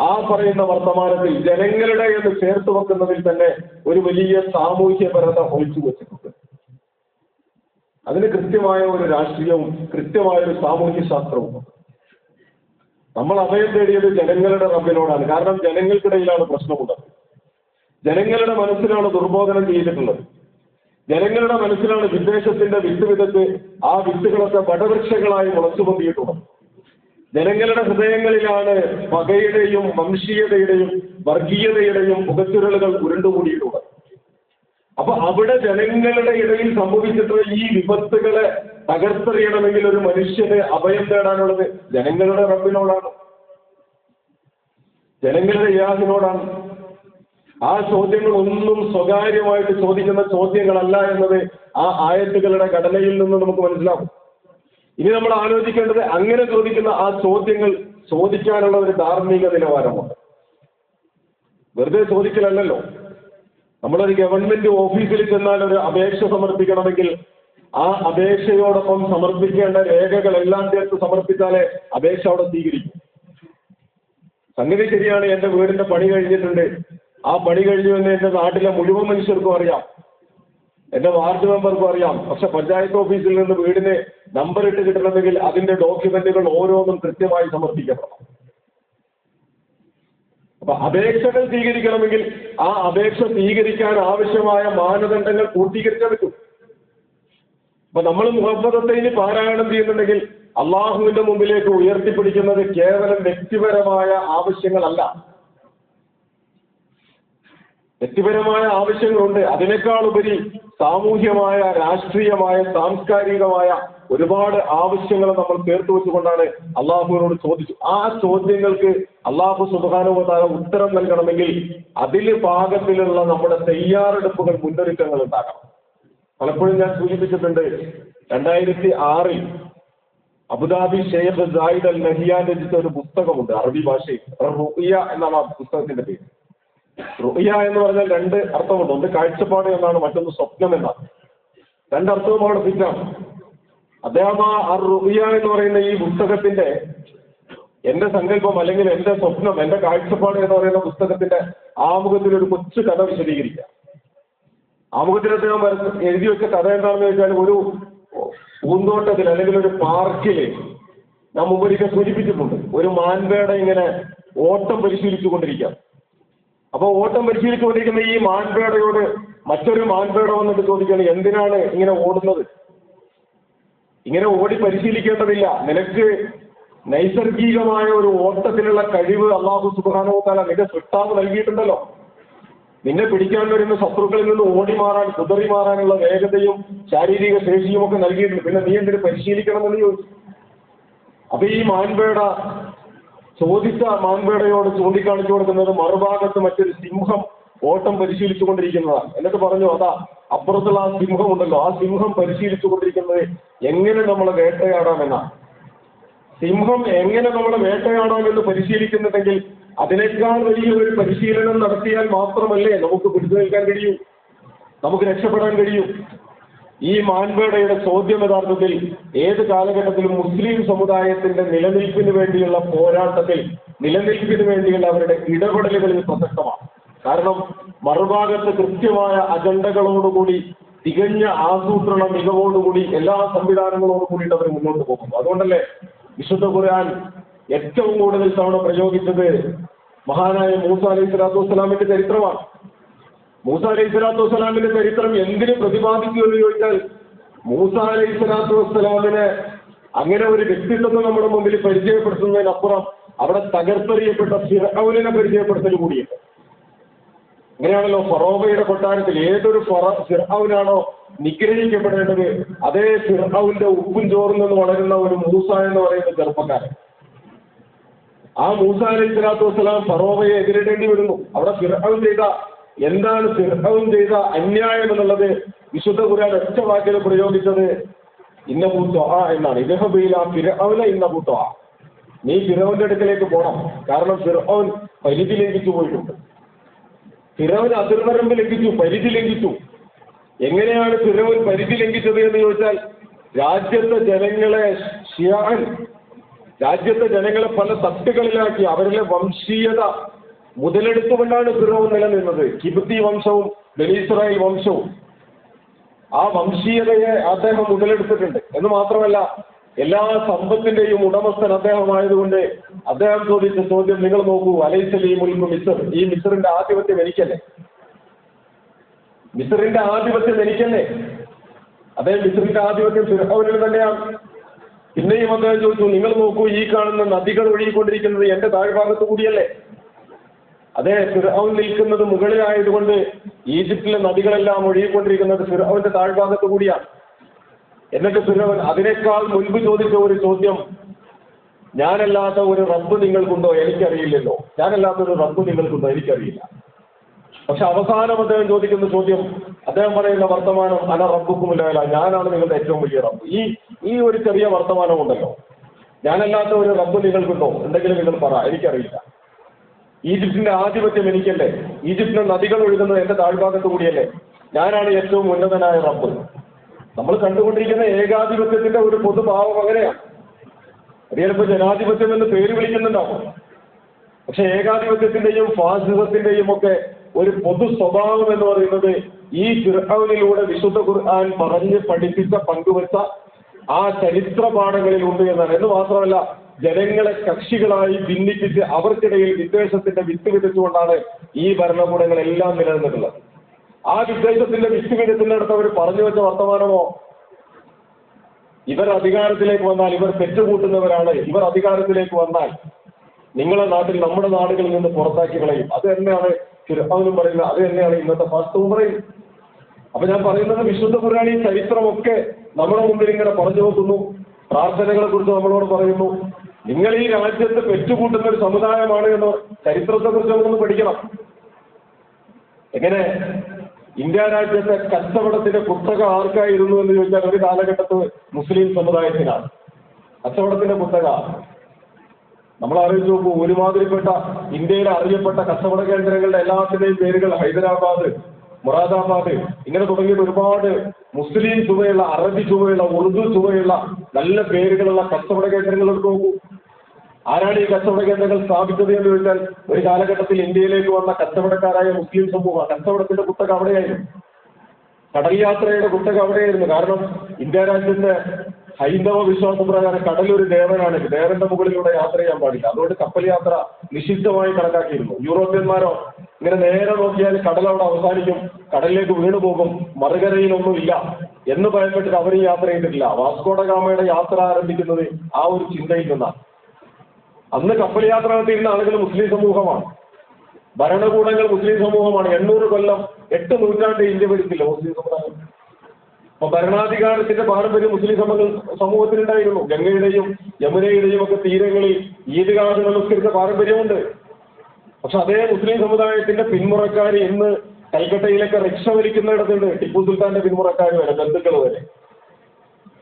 ആ പറയുന്ന വർത്തമാനത്തിൽ ജനങ്ങളുടെ എന്ന് ചേർത്ത് വെക്കുന്നതിൽ തന്നെ ഒരു വലിയ സാമൂഹ്യപരത ഒളിച്ചു വെച്ചിട്ടുണ്ട്. അതിന് കൃത്യമായ ഒരു രാഷ്ട്രീയവും കൃത്യമായ ഒരു സാമൂഹ്യ ശാസ്ത്രവും. നമ്മൾ അഭയം തേടിയത് ജനങ്ങളുടെ റബ്ബിനോടാണ്. കാരണം ജനങ്ങൾക്കിടയിലാണ് പ്രശ്നമുള്ളത്. ജനങ്ങളുടെ മനസ്സിലാണ് ദുർബോധനം ചെയ്തിട്ടുള്ളത്. ജനങ്ങളുടെ മനസ്സിലാണ് വിദ്വേഷത്തിന്റെ വിത്ത് വിതച്ച് ആ വിത്തുകളൊക്കെ വടവൃക്ഷങ്ങളായി മുളച്ചു പൊന്തിയിട്ടുള്ളത്. ജനങ്ങളുടെ ഹൃദയങ്ങളിലാണ് പകയുടെയും വംശീയതയുടെയും വർഗീയതയുടെയും മുഖച്ചുരുളുകൾ ഉരുണ്ടുകൂടിയിട്ടുള്ളത്. അപ്പൊ അവിടെ ജനങ്ങളുടെ ഇടയിൽ സംഭവിച്ചിട്ടുള്ള ഈ വിപത്തുകളെ തകർത്തെറിയണമെങ്കിൽ ഒരു മനുഷ്യന് അഭയം തേടാനുള്ളത് ജനങ്ങളുടെ റബ്ബിനോടാണ്, ജനങ്ങളുടെ ഇലാഹിനോടാണ്. ആ ചോദ്യങ്ങളൊന്നും സ്വകാര്യമായിട്ട് ചോദിക്കുന്ന ചോദ്യങ്ങളല്ല എന്നത് ആ ആയത്തുകളുടെ ഘടനയിൽ നിന്ന് നമുക്ക് മനസ്സിലാവും. ഇനി നമ്മൾ ആലോചിക്കേണ്ടത്, അങ്ങനെ ചോദിക്കുന്ന ആ ചോദ്യങ്ങൾ ചോദിക്കാനുള്ള ഒരു ധാർമ്മിക നിലവാരമുണ്ട്. വെറുതെ ചോദിക്കലല്ലോ. നമ്മളൊരു ഗവൺമെന്റ് ഓഫീസിൽ ചെന്നാൽ ഒരു അപേക്ഷ സമർപ്പിക്കണമെങ്കിൽ ആ അപേക്ഷയോടൊപ്പം സമർപ്പിക്കേണ്ട രേഖകളെല്ലാം ചേർത്ത് സമർപ്പിച്ചാലേ അപേക്ഷ അവിടെ സ്വീകരിക്കും. സംഗതി ശരിയാണ്, എന്റെ വീടിന്റെ പണി കഴിഞ്ഞിട്ടുണ്ട്, ആ പണി കഴിഞ്ഞു എന്ന് എന്റെ നാട്ടിലെ മുഴുവൻ മനുഷ്യർക്കും അറിയാം, എന്റെ വാർഡ് മെമ്പർക്കും അറിയാം. പക്ഷെ പഞ്ചായത്ത് ഓഫീസിൽ നിന്ന് വീടിന് നമ്പർ ഇട്ട് കിട്ടണമെങ്കിൽ അതിന്റെ ഡോക്യുമെന്റുകൾ ഓരോന്നും കൃത്യമായി സമർപ്പിക്കണം. അപ്പൊ അപേക്ഷകൾ സ്വീകരിക്കണമെങ്കിൽ ആ അപേക്ഷ സ്വീകരിക്കാൻ ആവശ്യമായ മാനദണ്ഡങ്ങൾ പൂർത്തീകരിക്കാൻ പറ്റും. അപ്പൊ നമ്മൾ മുഹമ്മദത്തൈന് പാരായണം ചെയ്യുന്നുണ്ടെങ്കിൽ അള്ളാഹുവിന്റെ മുമ്പിലേക്ക് ഉയർത്തിപ്പിടിക്കുന്നത് കേവലം വ്യക്തിപരമായ ആവശ്യങ്ങളല്ല. വ്യക്തിപരമായ ആവശ്യങ്ങളുണ്ട്, അതിനേക്കാൾ ഉപരി സാമൂഹ്യമായ, രാഷ്ട്രീയമായ, സാംസ്കാരികമായ ഒരുപാട് ആവശ്യങ്ങൾ നമ്മൾ ചേർത്ത് വെച്ചുകൊണ്ടാണ് അള്ളാഹുവിനോട് ചോദിച്ചു. ആ ചോദ്യങ്ങൾക്ക് അള്ളാഹു സുബ്ഹാനഹു വ തആല ഉത്തരം നൽകണമെങ്കിൽ അതിൽ പാകത്തിലുള്ള നമ്മുടെ തയ്യാറെടുപ്പുകൾ, മുന്നൊരുക്കങ്ങൾ ഉണ്ടാകണം. പലപ്പോഴും ഞാൻ സൂചിപ്പിച്ചിട്ടുണ്ട്. 2006 Abu Dhabi Sheikh Zayed Al Nahyan രചിച്ച ഒരു പുസ്തകമുണ്ട് അറബി ഭാഷയിൽ. റുഇയ എന്നാണ് ആ പുസ്തകത്തിന്റെ പേര്. റുഇയ എന്ന് പറഞ്ഞാൽ 2 അർത്ഥമുണ്ട്. ഒന്ന് കാഴ്ചപ്പാട് എന്നാണ്, മറ്റൊന്ന് സ്വപ്നം എന്നാണ്. 2 അർത്ഥവും അവിടെ ഫിറ്റാണ്. അദ്ദേഹം ആ റുഇയ എന്ന് പറയുന്ന ഈ പുസ്തകത്തിന്റെ എന്റെ സങ്കല്പം അല്ലെങ്കിൽ എന്റെ സ്വപ്നം, എന്റെ കാഴ്ചപ്പാട് എന്ന് പറയുന്ന പുസ്തകത്തിന്റെ ആമുഖത്തിൽ ഒരു കൊച്ചു കഥ വിശദീകരിക്കുക. ആമുഖത്തിൽ അദ്ദേഹം എഴുതി വെച്ച കഥ എന്താണെന്ന് വെച്ചാൽ, ഒരു പൂന്തോട്ടത്തിൽ അല്ലെങ്കിൽ ഒരു പാർക്കിൽ, ഞാൻ മുമ്പൊരിക്കൽ സൂചിപ്പിച്ചിട്ടുണ്ട്, ഒരു മാൻപേട ഇങ്ങനെ ഓട്ടം പരിശീലിച്ചു കൊണ്ടിരിക്കാം. അപ്പൊ ഓട്ടം പരിശീലിച്ചുകൊണ്ടിരിക്കുന്ന ഈ മാൻപേടയോട് മറ്റൊരു മാൻപേട വന്നിട്ട് ചോദിക്കുകയാണ്, എന്തിനാണ് ഇങ്ങനെ ഓടുന്നത്? ഇങ്ങനെ ഓടി പരിശീലിക്കേണ്ടതില്ല. നിനക്ക് നൈസർഗികമായ ഒരു ഓട്ടത്തിലുള്ള കഴിവ് അല്ലാഹു സുബ്ഹാനഹു വ തആല നിന്റെ സൃഷ്ടാവ് നൽകിയിട്ടുണ്ടല്ലോ. നിന്നെ പിടിക്കാൻ വരുന്ന ശത്രുക്കളിൽ നിന്ന് ഓടി മാറാൻ, കുതറി മാറാനുള്ള വേഗതയും ശാരീരിക ശേഷിയും ഒക്കെ നൽകിയിട്ടുണ്ട്. പിന്നെ നീ എന്തിനു പരിശീലിക്കണമെന്ന് ചോദിച്ചു. അപ്പൊ ഈ മാൻപേട ചോദിച്ച മാൻപേടയോട് ചൂണ്ടിക്കാണിച്ചു കൊടുക്കുന്നത് മറുഭാഗത്ത് മറ്റൊരു സിംഹം ഓട്ടം പരിശീലിച്ചു കൊണ്ടിരിക്കുന്നതാണ്. എന്നിട്ട് പറഞ്ഞു, അതാ അപ്പുറത്തുള്ള ആ സിംഹം ഉണ്ടല്ലോ, ആ സിംഹം പരിശീലിച്ചു കൊണ്ടിരിക്കുന്നത് എങ്ങനെ നമ്മളെ വേട്ടയാടാമെന്നാണ്. സിംഹം എങ്ങനെ നമ്മളെ വേട്ടയാടാമെന്ന് പരിശീലിക്കുന്നുണ്ടെങ്കിൽ അതിനേക്കാൾ വലിയൊരു പരിശീലനം നടത്തിയാൽ മാത്രമല്ലേ നമുക്ക് പിടിച്ചു നിൽക്കാൻ കഴിയൂ, നമുക്ക് രക്ഷപ്പെടാൻ കഴിയൂ. ഈ മാൻപേടയുടെ ചോദ്യം യഥാർത്ഥത്തിൽ ഏത് കാലഘട്ടത്തിലും മുസ്ലിം സമുദായത്തിന്റെ നിലനിൽപ്പിന് വേണ്ടിയുള്ള പോരാട്ടത്തിൽ, നിലനിൽപ്പിന് വേണ്ടിയുള്ള അവരുടെ ഇടപെടലുകളിൽ പ്രസക്തമാണ്. കാരണം മറുഭാഗത്ത് കൃത്യമായ അജണ്ടകളോടുകൂടി, തികഞ്ഞ ആസൂത്രണ മികവോടുകൂടി, എല്ലാ സംവിധാനങ്ങളോടും കൂടിയിട്ട് അവർ മുന്നോട്ട് പോകും. അതുകൊണ്ടല്ലേ വിശുദ്ധ ഖുർആൻ ഏറ്റവും കൂടുതൽ തവണ പ്രയോഗിച്ചത് മഹാനായ മൂസ അലൈഹി സ്വലാത്തു വസ്സലാമിന്റെ ചരിത്രമാണ്. മൂസ അലൈഹി സ്വലാത്തു വസ്സലാമിന്റെ ചരിത്രം എന്തിനു പ്രതിപാദിക്കൂ എന്ന് ചോദിച്ചാൽ, മൂസ അലൈഹി സ്വലാത്തു വസ്സലാമിനെ അങ്ങനെ ഒരു വ്യക്തിത്വം നമ്മുടെ മുമ്പിൽ പരിചയപ്പെടുത്തുന്നതിനപ്പുറം അവിടെ തകർത്തെറിയപ്പെട്ട ഫിർഔനിനെ പരിചയപ്പെടുത്തൽ കൂടിയുണ്ട്. അങ്ങനെയാണല്ലോ ഫറോവയുടെ കൊട്ടാരത്തിൽ ഏതൊരു ഫിർഔനാണോ നിഗ്രഹിക്കപ്പെടേണ്ടത്, അതേ ഫിർഔന്റെ ഉപ്പും ചോറിൽ നിന്ന് വളരുന്ന ഒരു മൂസ എന്ന് പറയുന്ന ചെറുപ്പക്കാരൻ. ആ മൂസ അലൈഹി സ്വലാത്തു വസ്സലാം ഫറോവയെ എതിരിടേണ്ടി വരുന്നു. അവിടെ ഫിർഔൻ ചെയ്ത എന്താണ് ഫിർഔൻ ചെയ്ത അന്യായം എന്നുള്ളത് വിശുദ്ധ ഖുർആൻ ഒറ്റ വാക്കിൽ പ്രയോഗിച്ചത് ഇന്നഹു ത്വആ എന്നാണ്. ഇദ്ഹബ് ഇലാ ഫിർഔന ഇന്നഹു ത്വആ. നീ ഫിർഔന്റെ അടുക്കലേക്ക് പോകണം, കാരണം ഫിർഔൻ പരിധി ലംഘിച്ചു പോയിട്ടുണ്ട്. ഫിർഔൻ അതിർവരമ്പ് ലംഘിച്ചു, പരിധി ലംഘിച്ചു. എങ്ങനെയാണ് ഫിർഔൻ പരിധി ലംഘിച്ചത് എന്ന് ചോദിച്ചാൽ, രാജ്യത്തെ ജനങ്ങളെ പല തട്ടുകളിലാക്കി അവരിലെ വംശീയത മുതലെടുത്തുകൊണ്ടാണ് ഫിർഔൻ നിലനിന്നത്. കിബ്തി വംശവും ബനി ഇസ്രായേൽ വംശവും ആ വംശീയതയെ അദ്ദേഹം മുതലെടുത്തിട്ടുണ്ട്. എന്ന് മാത്രമല്ല, എല്ലാ സമ്പത്തിന്റെയും ഉടമസ്ഥൻ അദ്ദേഹമായതുകൊണ്ട് അദ്ദേഹം ചോദിച്ച ചോദ്യം നിങ്ങൾ നോക്കൂ, അലൈസലി മുൽക്കു മിസ്ർ, ഈ മിസ്റിന്റെ ആധിപത്യം എനിക്കല്ലേ? മിസ്റിന്റെ ആധിപത്യം എനിക്കല്ലേ? അദ്ദേഹം മിസ്റിന്റെ ആധിപത്യം ഫിർഔനിൽ തന്നെയാണ്. പിന്നെയും അദ്ദേഹം ചോദിച്ചു, നിങ്ങൾ നോക്കൂ, ഈ കാണുന്ന നദികൾ ഒഴുകിക്കൊണ്ടിരിക്കുന്നത് എന്റെ താഴ്ഭാഗത്ത് കൂടിയല്ലേ? അതെ, ഫിർഔൻ നിൽക്കുന്നത് മുകളിലായതുകൊണ്ട് ഈജിപ്തിലെ നദികളെല്ലാം ഒഴുകിക്കൊണ്ടിരിക്കുന്നത് ഫിർഔന്റെ താഴ്ഭാഗത്ത് കൂടിയാണ്. എന്നിട്ട് ഫിർഔൻ അതിനേക്കാൾ മുൻപ് ചോദിച്ച ഒരു ചോദ്യം, ഞാനല്ലാത്ത ഒരു റബ്ബ് നിങ്ങൾക്കുണ്ടോ? എനിക്കറിയില്ലല്ലോ. ഞാനല്ലാത്ത ഒരു റബ്ബ് നിങ്ങൾക്കുണ്ടോ? എനിക്കറിയില്ല. പക്ഷെ അവസാനം അദ്ദേഹം ചോദിക്കുന്ന ചോദ്യം, അദ്ദേഹം പറയുന്ന വർത്തമാനം, അന റബ്ബുക്കുമില്ല, ഞാനാണ് നിങ്ങളുടെ ഏറ്റവും വലിയ റബ്ബ്. ഈ ഒരു ചെറിയ വർത്തമാനം ഉണ്ടല്ലോ, ഞാനല്ലാത്ത ഒരു റബ്ബ് നിങ്ങൾക്കുണ്ടോ? എന്തെങ്കിലും നിങ്ങൾ പറ, എനിക്കറിയില്ല. ഈജിപ്തിന്റെ ആധിപത്യം എനിക്കല്ലേ? ഈജിപ്തിലെ നദികൾ ഒഴുകുന്നത് എന്റെ താഴ്ഭാഗത്ത് കൂടിയല്ലേ? ഞാനാണ് ഏറ്റവും ഉന്നതനായ റബ്ബ്. നമ്മൾ കണ്ടുകൊണ്ടിരിക്കുന്ന ഏകാധിപത്യത്തിന്റെ ഒരു പൊതുഭാവം അങ്ങനെയാണ്. അത് ചിലപ്പോൾ ജനാധിപത്യം എന്ന് പേര് വിളിക്കുന്നുണ്ടാവും. പക്ഷെ ഏകാധിപത്യത്തിന്റെയും ഫാസിസത്തിന്റെയും ഒക്കെ ഒരു പൊതു സ്വഭാവം എന്ന് പറയുന്നത് ഈ ഫിർഔനിലൂടെ വിശുദ്ധ ഖുർആൻ പറഞ്ഞ് പഠിപ്പിച്ച, പങ്കുവെച്ച ആ ചരിത്ര പാഠങ്ങളിൽ ഉണ്ട് എന്നാണ്. എന്ന് മാത്രമല്ല, ജനങ്ങളെ കക്ഷികളായി ഭിന്നിപ്പിച്ച് അവർക്കിടയിൽ വിദ്വേഷത്തിന്റെ വിത്ത് വിതച്ചുകൊണ്ടാണ് ഈ ഭരണകൂടങ്ങളെല്ലാം നിലനിന്നിട്ടുള്ളത്. ആ വിദ്വേഷത്തിന്റെ വിത്ത് വിതച്ചിടത്ത് അവർ പറഞ്ഞു വെച്ച വർത്തമാനമോ, ഇവർ അധികാരത്തിലേക്ക് വന്നാൽ ഇവർ തെറ്റുകൂട്ടുന്നവരാണ്, ഇവർ അധികാരത്തിലേക്ക് വന്നാൽ നിങ്ങളെ നാട്ടിൽ, നമ്മുടെ നാടുകളിൽ നിന്ന് പുറത്താക്കി കളയും. അത് തന്നെയാണ് ഫിർഔനും പറയുന്നത്, അത് തന്നെയാണ് ഇന്നത്തെ ഫാസ്റ്റും പറയുന്നത്. അപ്പൊ ഞാൻ പറയുന്നത്, വിശുദ്ധ ഖുർആൻ ഈ ചരിത്രമൊക്കെ നമ്മുടെ മുമ്പിൽ ഇങ്ങനെ പറഞ്ഞു നോക്കുന്നു. പ്രാർത്ഥനകളെ കുറിച്ച് നമ്മളോട് പറയുന്നു. നിങ്ങൾ ഈ രാജ്യത്ത് പെറ്റുകൂട്ടുന്ന ഒരു സമുദായമാണ് എന്ന് ചരിത്രത്തെ കുറിച്ച് നമുക്കൊന്ന് പഠിക്കണം. എങ്ങനെ ഇന്ത്യ രാജ്യത്തെ കച്ചവടത്തിന്റെ കുത്തക ആർക്കായിരുന്നു എന്ന് ചോദിച്ചാൽ ഒരു കാലഘട്ടത്ത് മുസ്ലിം സമുദായത്തിനാണ് കച്ചവടത്തിന്റെ കുത്തക. നമ്മൾ ആലോചിച്ച് നോക്കൂ, ഒരുമാതിരിപ്പെട്ട ഇന്ത്യയിലെ അറിയപ്പെട്ട കച്ചവട കേന്ദ്രങ്ങളുടെ എല്ലാത്തിന്റെയും പേരുകൾ ഹൈദരാബാദ്, മുറാദാബാദ്, ഇങ്ങനെ തുടങ്ങിയിട്ട് ഒരുപാട് മുസ്ലിം ചുവയുള്ള, അറബി ചുവയുള്ള, ഉറുദു ചുവയുള്ള നല്ല പേരുകളുള്ള കച്ചവട കേന്ദ്രങ്ങൾ എടുത്ത് നോക്കൂ. ആരാണ് ഈ കച്ചവട കേന്ദ്രങ്ങൾ സ്ഥാപിച്ചത് എന്ന് ചോദിച്ചാൽ ഒരു കാലഘട്ടത്തിൽ ഇന്ത്യയിലേക്ക് വന്ന കച്ചവടക്കാരായ മുസ്ലിം സമൂഹം. കച്ചവടത്തിന്റെ കുത്തക അവിടെയായിരുന്നു, കടൽ യാത്രയുടെ കുത്തക അവിടെയായിരുന്നു. കാരണം ഇന്ത്യ രാജ്യത്തെ ഹൈന്ദവ വിശ്വാസം പ്രകാരം കടലൊരു ദേവനാണ്, ദേവന്റെ മുകളിലൂടെ യാത്ര ചെയ്യാൻ പാടില്ല. അതുകൊണ്ട് കപ്പൽ യാത്ര നിഷിദ്ധമായി കണക്കാക്കിയിരുന്നു. യൂറോപ്യന്മാരോ ഇങ്ങനെ നേരെ നോക്കിയാൽ കടലവിടെ അവസാനിക്കും, കടലിലേക്ക് വീണു പോകും, മറുകരയിലൊന്നുമില്ല എന്ന് ഭയപ്പെട്ടിട്ട് അവർ യാത്ര ചെയ്തിട്ടില്ല. വാസ്കോഡ ഗാമയുടെ യാത്ര ആരംഭിക്കുന്നത് ആ ഒരു ചിന്തയിൽ നിന്നാണ്. അന്ന് കപ്പൽ യാത്ര നടത്തിയിരുന്ന ആളുകൾ മുസ്ലിം സമൂഹമാണ്, ഭരണകൂടങ്ങൾ മുസ്ലിം സമൂഹമാണ്. 800 കൊല്ലം 8 നൂറ്റാണ്ട് ഇന്ത്യ ഭരിച്ചില്ല മുസ്ലിം സമുദായം. അപ്പൊ ഭരണാധികാരത്തിന്റെ പാരമ്പര്യം മുസ്ലിം സമൂഹത്തിനുണ്ടായിരുന്നു. ഗംഗയുടെയും യമുനയുടെയും ഒക്കെ തീരങ്ങളിൽ ഈദ്ഗാഹ് നമസ്കരിച്ച പാരമ്പര്യമുണ്ട്. പക്ഷെ അതേ മുസ്ലിം സമുദായത്തിന്റെ പിന്മുറക്കാർ ഇന്ന് കൽക്കട്ടയിലൊക്കെ റിക്ഷ വലിക്കുന്നിടത്തുണ്ട്, ടിപ്പു സുൽത്താന്റെ പിന്മുറക്കാർ വരെ, ബന്ധുക്കൾ വരെ.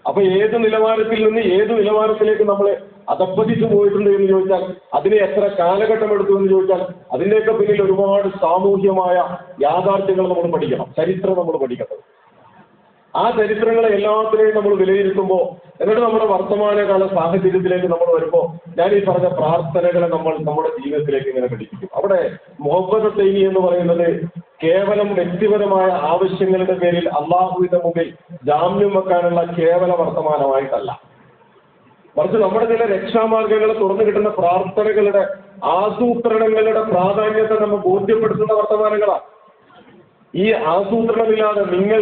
അപ്പൊ ഏത് നിലവാരത്തിൽ നിന്ന് ഏത് നിലവാരത്തിലേക്ക് നമ്മൾ അധപ്പതിച്ചു പോയിട്ടുണ്ട് എന്ന് ചോദിച്ചാൽ അതിന് എത്ര കാലഘട്ടം എടുത്തു എന്ന് ചോദിച്ചാൽ അതിൻ്റെയൊക്കെ പിന്നിൽ ഒരുപാട് സാമൂഹ്യമായ യാഥാർത്ഥ്യങ്ങൾ നമ്മൾ പഠിക്കണം, ചരിത്രം നമ്മൾ പഠിക്കണം. ആ ചരിത്രങ്ങളെ എല്ലാത്തിനെയും നമ്മൾ വിലയിരുത്തുമ്പോൾ എന്നിട്ട് നമ്മുടെ വർത്തമാനകാല സാഹചര്യത്തിലേക്ക് നമ്മൾ വരുമ്പോൾ ഞാൻ ഈ പറഞ്ഞ പ്രാർത്ഥനകളെ നമ്മൾ നമ്മുടെ ജീവിതത്തിലേക്ക് ഇങ്ങനെ പഠിപ്പിക്കും. അവിടെ മുഹമ്മദ് തൈനി എന്ന് പറയുന്നത് കേവലം വ്യക്തിപരമായ ആവശ്യങ്ങളുടെ പേരിൽ അള്ളാഹുവിന്റെ മുമ്പിൽ ജാമ്യം വെക്കാനുള്ള കേവല വർത്തമാനമായിട്ടല്ല, മറിച്ച് നമ്മുടെ ചില രക്ഷാമാർഗങ്ങളെ തുറന്നു കിട്ടുന്ന പ്രാർത്ഥനകളുടെ ആസൂത്രണങ്ങളുടെ പ്രാധാന്യത്തെ നമ്മൾ ബോധ്യപ്പെടുത്തുന്ന വർത്തമാനങ്ങളാണ്. ഈ ആസൂത്രണമില്ലാതെ നിങ്ങൾ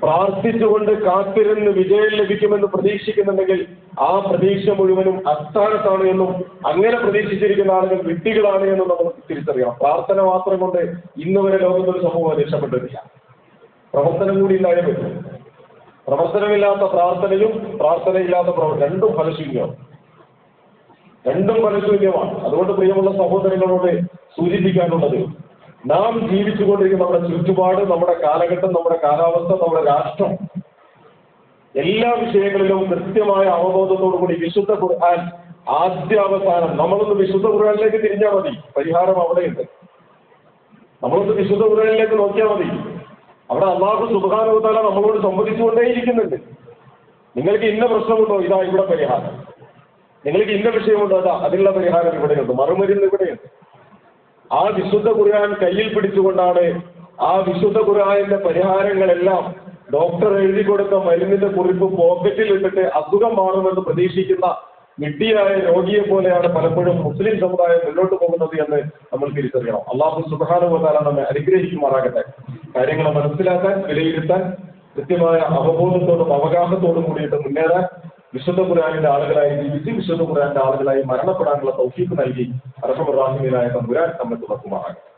പ്രാർത്ഥിച്ചുകൊണ്ട് കാത്തിരുന്ന് വിജയം ലഭിക്കുമെന്ന് പ്രതീക്ഷിക്കുന്നുണ്ടെങ്കിൽ ആ പ്രതീക്ഷ മുഴുവനും അസ്ഥാനത്താണ് എന്നും അങ്ങനെ പ്രതീക്ഷിച്ചിരിക്കുന്ന ആളുകൾ വിഡ്ഢികളാണ് എന്നും നമ്മൾ തിരിച്ചറിയണം. പ്രാർത്ഥന മാത്രം കൊണ്ട് ഇന്ന് വരെ ലോകത്തൊരു സമൂഹം രക്ഷപ്പെട്ടിട്ടില്ല. പ്രവർത്തനം കൂടി ഉണ്ടായേ പറ്റും. പ്രവർത്തനമില്ലാത്ത പ്രാർത്ഥനയും പ്രാർത്ഥനയില്ലാത്ത രണ്ടും ഫലശൂന്യമാണ്, രണ്ടും ഫലശൂന്യമാണ്. അതുകൊണ്ട് പ്രിയമുള്ള സഹോദരങ്ങളോട് സൂചിപ്പിക്കാനുള്ളത്, നാം ജീവിച്ചുകൊണ്ടിരിക്കുന്ന നമ്മുടെ ചുറ്റുപാട്, നമ്മുടെ കാലഘട്ടം, നമ്മുടെ കാലാവസ്ഥ, നമ്മുടെ രാഷ്ട്രം, എല്ലാ വിഷയങ്ങളിലും കൃത്യമായ അവബോധത്തോടുകൂടി വിശുദ്ധ ഖുർആൻ ആദ്യാവസാനം നമ്മളൊന്ന് വിശുദ്ധ ഖുർആനിലേക്ക് തിരിഞ്ഞാൽ മതി, പരിഹാരം അവിടെയുണ്ട്. നമ്മളൊന്ന് വിശുദ്ധ ഖുർആനിലേക്ക് നോക്കിയാൽ മതി, അവിടെ അല്ലാഹു സുബ്ഹാനഹു വ തആല നമ്മളോട് സംവദിച്ചുകൊണ്ടേയിരിക്കുന്നുണ്ട്. നിങ്ങൾക്ക് ഇന്ന പ്രശ്നമുണ്ടോ, ഇതാ ഇവിടെ പരിഹാരം. നിങ്ങൾക്ക് ഇന്ന വിഷയമുണ്ടോ, അതാ അതിനുള്ള പരിഹാരം ഇവിടെയുണ്ട്, മറുമരുന്ന് ഇവിടെയുണ്ട്. ആ വിശുദ്ധ ഖുർആൻ കയ്യിൽ പിടിച്ചുകൊണ്ടാണ് ആ വിശുദ്ധ ഖുർആനിന്റെ പരിഹാരങ്ങളെല്ലാം ഡോക്ടർ എഴുതി കൊടുത്ത മരുന്നിന്റെ കുറിപ്പ് പോക്കറ്റിൽ ഇട്ടിട്ട് അസുഖം മാറുമെന്ന് പ്രതീക്ഷിക്കുന്ന വിഡ്ഢിയായ രോഗിയെ പോലെയാണ് പലപ്പോഴും മുസ്ലിം സമുദായം മുന്നോട്ട് പോകുന്നത് എന്ന് നമ്മൾ തിരിച്ചറിയണം. അല്ലാഹു സുബ്ഹാനഹു വ തആല നമ്മെ അനുഗ്രഹിക്കുമാറാകട്ടെ. കാര്യങ്ങളെ മനസ്സിലാക്കാൻ, വിലയിരുത്താൻ, കൃത്യമായ അവബോധത്തോടും അവഗാഹത്തോടും കൂടിയിട്ട് മുന്നേറാൻ, വിശുദ്ധ ഖുർആനിന്റെ ആളുകളായി ജീവിച്ച് വിശുദ്ധ ഖുർആന്റെ ആളുകളായി മരണപ്പെടാനുള്ള തൗഫീഖ് നൽകി അർഹമർ റഹീമീനായ തമ്പുരാൻ നമ്മെ തുറക്കുമാറാകട്ടെ.